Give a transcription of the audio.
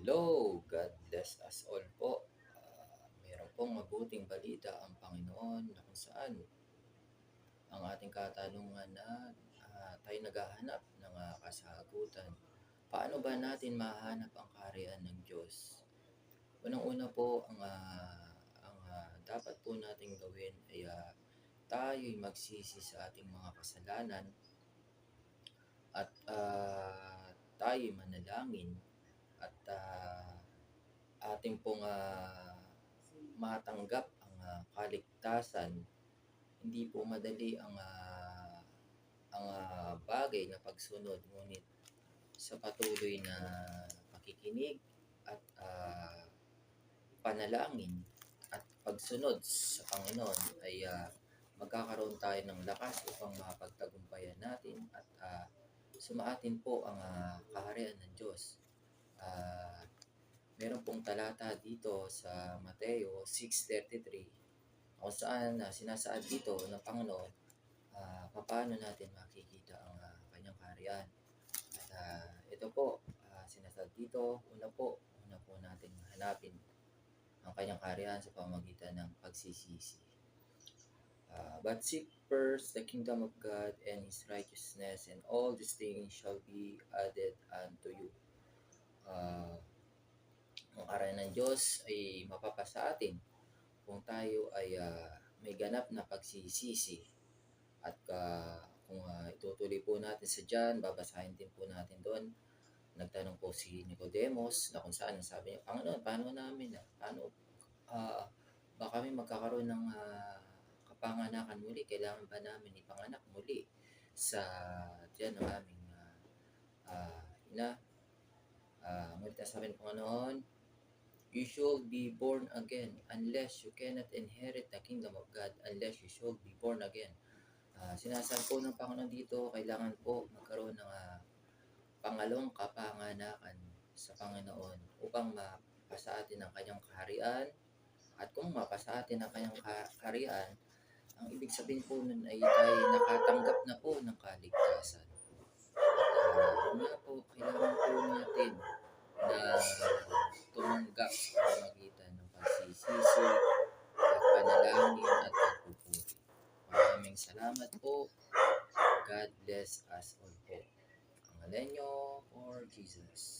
Hello, God bless us all po. Meron pong mabuting balita ang Panginoon na kung saan ang ating katanungan na tayo naghahanap ng kasagutan. Paano ba natin mahanap ang kaharian ng Diyos? Unang-una po, ang dapat po nating gawin ay tayo'y magsisi sa ating mga kasalanan at tayo'y manalangin at ating pong matanggap ang kaligtasan. Hindi po madali ang bagay na pagsunod, ngunit sa patuloy na pakikinig at panalangin at pagsunod sa Panginoon ay magkakaroon tayo ng lakas upang mapagtagumpayan natin at sumaatin po ang kaharian ng Diyos. Meron pong talata dito sa Mateo 6:33 kung saan sinasaad dito ng Panginoon paano natin makikita ang kanyang kaharian. At ito po, sinasaad dito, una po natin hanapin ang kanyang kaharian sa pamamagitan ng pagsisisi. But seek first the kingdom of God and His righteousness, and all these things shall be added unto you. Ang kaharian ng Diyos ay mapapasa atin kung tayo ay may ganap na pagsisisi. At kung itutuloy po natin sa dyan, babasahin din po natin doon. Nagtanong po si Nicodemus na kung saan sabi niya, Panginoon, paano namin ba kami magkakaroon ng kapanganakan muli? Kailangan ba namin ipanganak muli sa diyan ng aming ina? Ngunit sabi ng Panginoon, you should be born again unless you cannot inherit the kingdom of God unless you should be born again. Sinasabi po ng Panginoon dito, kailangan po magkaroon ng pangalawang kapanganakan sa Panginoon upang mapasa atin ang kanyang kaharian. At kung mapasa atin ang kanyang kaharian, ang ibig sabihin po nun ay tayo nakatanggap na po ng kaligtasan. At nga po, kailangan po natin na tumanggap sa pamamagitan ng pagsisisi at panalangin at pagpupuri. Maraming salamat po. God bless us all po. Ang Alenyo for Jesus.